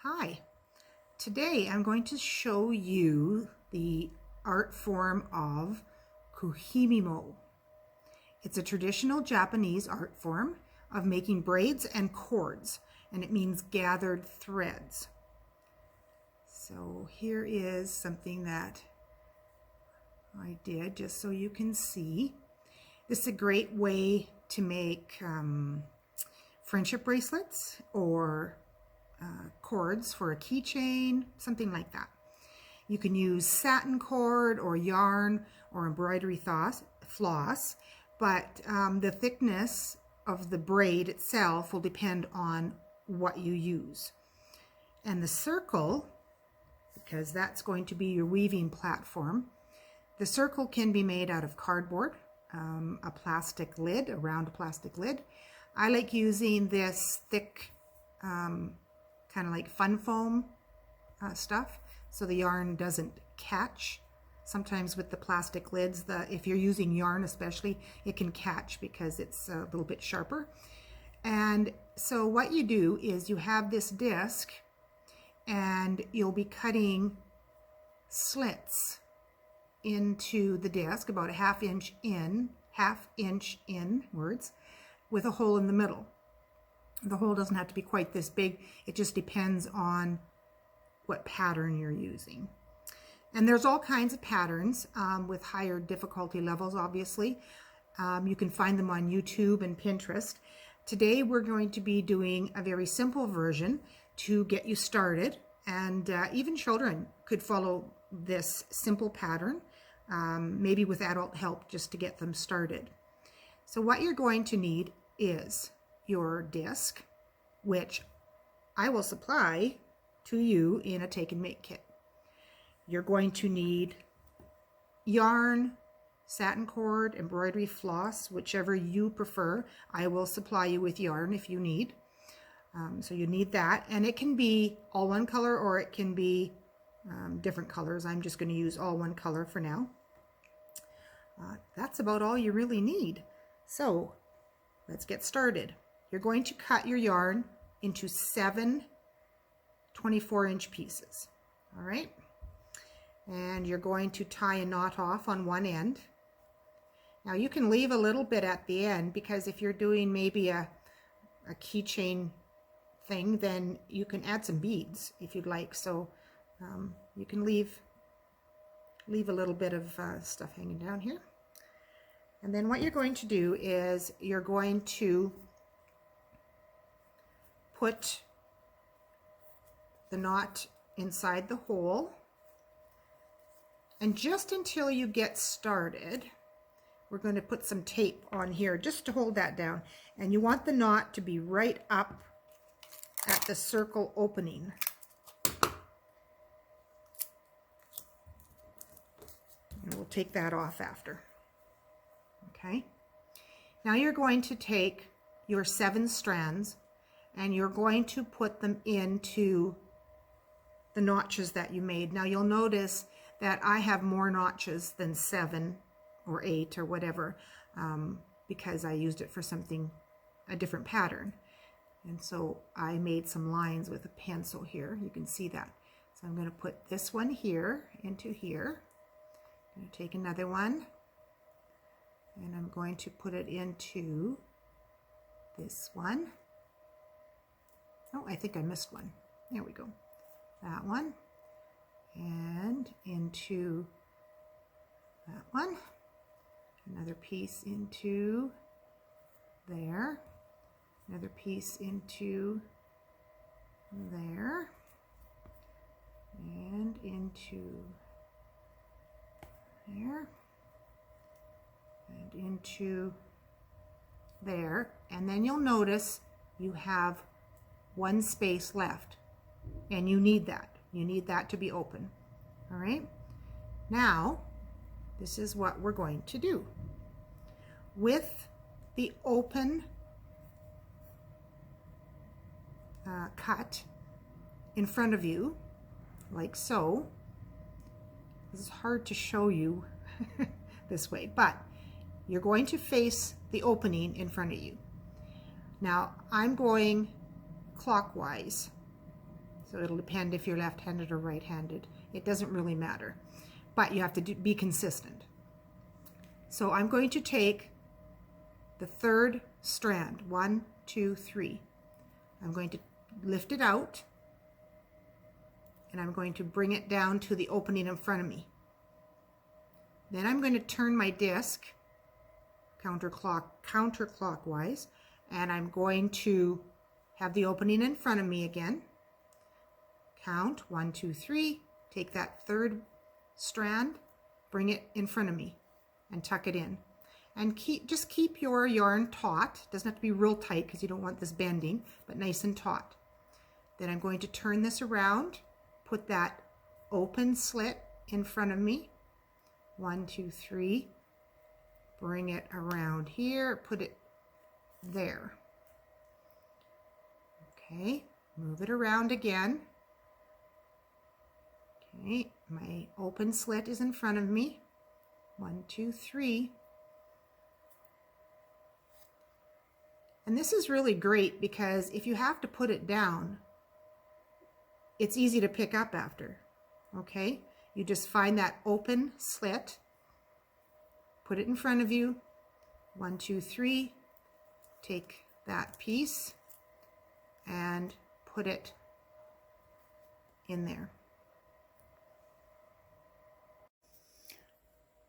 Hi, today I'm going to show you the art form of Kumihimo. It's a traditional Japanese art form of making braids and cords, and it means gathered threads. So here is something that I did just so you can see. This is a great way to make friendship bracelets or cords for a keychain, something like that. You can use satin cord or yarn or embroidery floss, but the thickness of the braid itself will depend on what you use. And the circle, because that's going to be your weaving platform, the circle can be made out of cardboard, a plastic lid, a round plastic lid. I like using this thick kind of like fun foam stuff, so the yarn doesn't catch. Sometimes with the plastic lids, if you're using yarn especially, it can catch because it's a little bit sharper. And so what you do is you have this disc and you'll be cutting slits into the disc about a half inch inwards with a hole in the middle. The hole doesn't have to be quite this big. It just depends on what pattern you're using. And there's all kinds of patterns with higher difficulty levels, obviously. You can find them on YouTube and Pinterest. Today we're going to be doing a very simple version to get you started. And even children could follow this simple pattern, maybe with adult help just to get them started. So what you're going to need is your disc, which I will supply to you in a take and make kit. You're going to need yarn, satin cord, embroidery floss, whichever you prefer. I will supply you with yarn if you need. So you need that, and it can be all one color or it can be different colors. I'm just going to use all one color for now. That's about all you really need. So let's get started. You're going to cut your yarn into 7 24-inch pieces, all right? And you're going to tie a knot off on one end. Now you can leave a little bit at the end, because if you're doing maybe a keychain thing, then you can add some beads if you'd like. So you can leave a little bit of stuff hanging down here. And then what you're going to do is you're going to put the knot inside the hole, and just until you get started, we're going to put some tape on here just to hold that down. And you want the knot to be right up at the circle opening. And we'll take that off after. Okay. Now you're going to take your 7 strands and you're going to put them into the notches that you made. Now you'll notice that I have more notches than 7 or 8 or whatever, because I used it for a different pattern. And so I made some lines with a pencil here. You can see that. So I'm going to put this one here into here. I'm going to take another one and I'm going to put it into this one. Oh, I think I missed one. There we go. That one. And into that one. Another piece into there. Another piece into there. And into there. And into there. And then you'll notice you have one space left, and you need that. You need that to be open. All right. Now, this is what we're going to do. With the open cut in front of you, like so. This is hard to show you this way, but you're going to face the opening in front of you. Now, I'm going clockwise. So it'll depend if you're left-handed or right-handed. It doesn't really matter, but you have to be consistent. So I'm going to take the third strand, 1, 2, 3. I'm going to lift it out, and I'm going to bring it down to the opening in front of me. Then I'm going to turn my disc counterclockwise, and I'm going to have the opening in front of me again. Count 1, 2, 3. Take that third strand, bring it in front of me, and tuck it in. And just keep your yarn taut. It doesn't have to be real tight because you don't want this bending, but nice and taut. Then I'm going to turn this around, put that open slit in front of me. 1, 2, 3. Bring it around here, put it there. Okay, move it around again. Okay, my open slit is in front of me. 1, 2, 3. And this is really great because if you have to put it down, it's easy to pick up after. Okay, you just find that open slit, put it in front of you. 1, 2, 3. Take that piece and put it in there.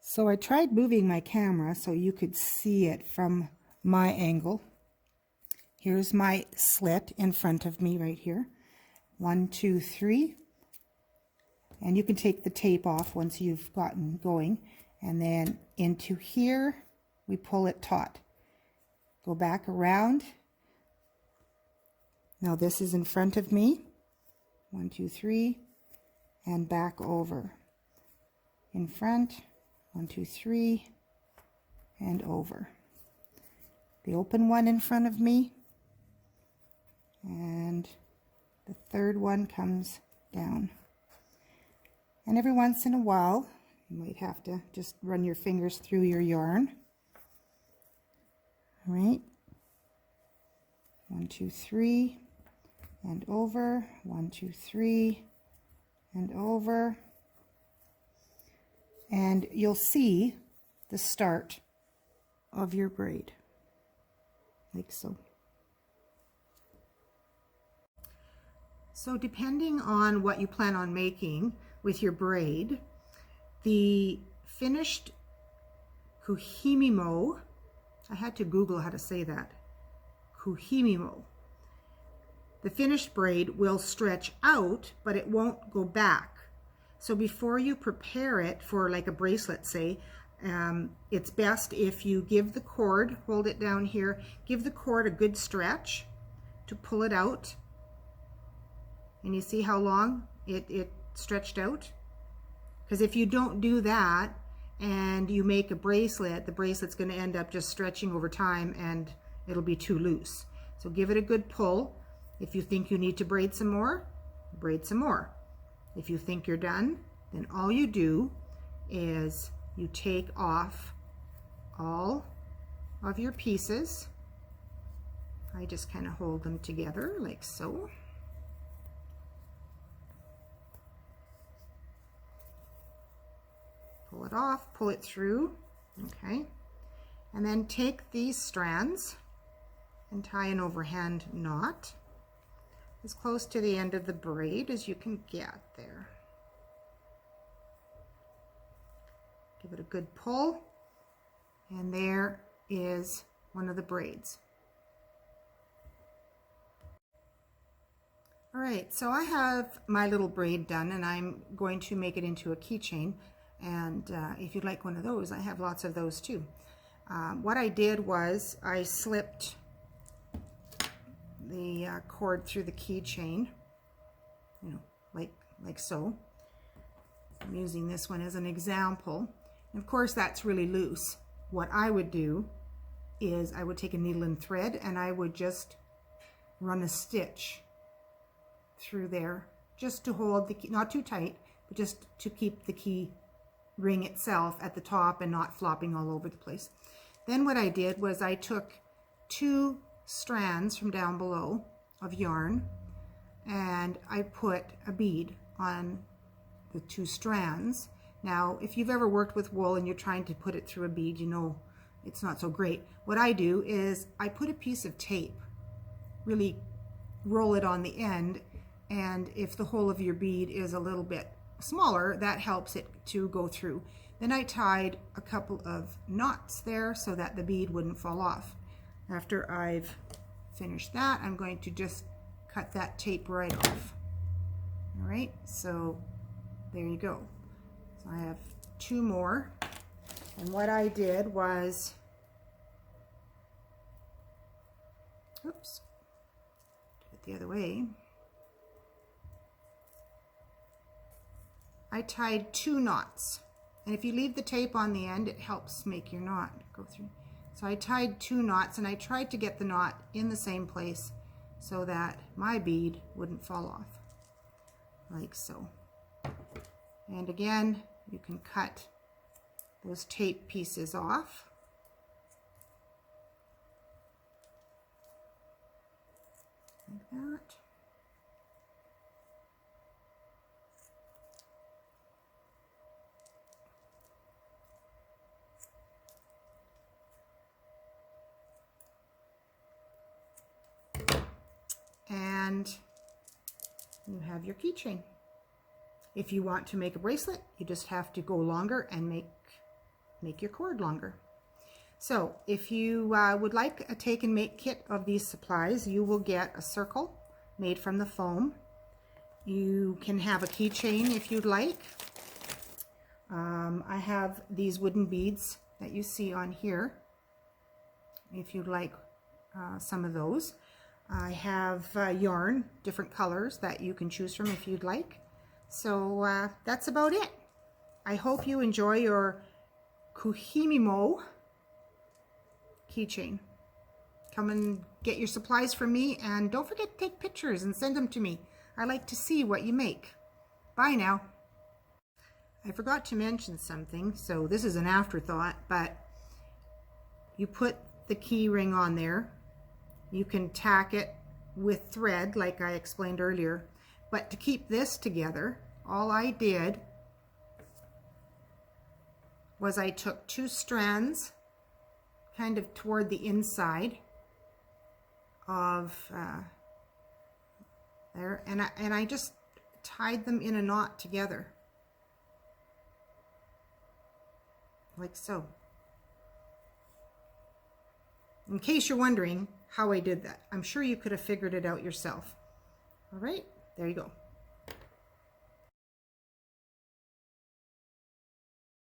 So I tried moving my camera so you could see it from my angle. Here's my slit in front of me right here. 1, 2, 3. And you can take the tape off once you've gotten going. And then into here, we pull it taut. Go back around. Now this is in front of me. 1, 2, 3. And back over. In front. 1, 2, 3. And over. The open one in front of me. And the third one comes down. And every once in a while, you might have to just run your fingers through your yarn. All right. 1, 2, 3, and over. 1, 2, 3, and over. And you'll see the start of your braid, like so. So depending on what you plan on making with your braid, the finished Kumihimo, I had to Google how to say that, Kumihimo. The finished braid will stretch out, but it won't go back. So before you prepare it for like a bracelet, say, it's best if you give the cord, hold it down here, give the cord a good stretch to pull it out. And you see how long it stretched out? Because if you don't do that and you make a bracelet, the bracelet's going to end up just stretching over time and it'll be too loose. So give it a good pull. If you think you need to braid some more, braid some more. If you think you're done, then all you do is you take off all of your pieces. I just kind of hold them together like so. Pull it off, pull it through, okay? And then take these strands and tie an overhand knot as close to the end of the braid as you can get there. Give it a good pull, and there is one of the braids. All right, so I have my little braid done, and I'm going to make it into a keychain. And if you'd like one of those, I have lots of those too. What I did was I slipped the cord through the keychain, you know, like so. I'm using this one as an example. And of course, that's really loose. What I would do is I would take a needle and thread, and I would just run a stitch through there, just to hold the key, not too tight, but just to keep the key ring itself at the top and not flopping all over the place. Then what I did was I took 2 strands from down below of yarn, and I put a bead on the 2 strands. Now, if you've ever worked with wool and you're trying to put it through a bead, you know it's not so great. What I do is I put a piece of tape, really roll it on the end, and if the hole of your bead is a little bit smaller, that helps it to go through. Then I tied a couple of knots there so that the bead wouldn't fall off. After I've finished that, I'm going to just cut that tape right off. All right, so there you go. So I have 2 more, and what I did was, oops, do it the other way. I tied 2 knots, and if you leave the tape on the end, it helps make your knot go through. So I tied 2 knots, and I tried to get the knot in the same place so that my bead wouldn't fall off, like so. And again, you can cut those tape pieces off. Like that. And you have your keychain. If you want to make a bracelet, you just have to go longer and make your cord longer. So if you would like a take and make kit of these supplies, you will get a circle made from the foam. You can have a keychain if you'd like. I have these wooden beads that you see on here, if you'd like some of those. I have yarn, different colors that you can choose from if you'd like. So that's about it. I hope you enjoy your Kumihimo keychain. Come and get your supplies from me, and don't forget to take pictures and send them to me. I like to see what you make. Bye now. I forgot to mention something, so this is an afterthought, but you put the key ring on there. You can tack it with thread like I explained earlier, but to keep this together, all I did was I took 2 strands kind of toward the inside of there, and I just tied them in a knot together, like so. In case you're wondering how I did that, I'm sure you could have figured it out yourself. All right, there you go.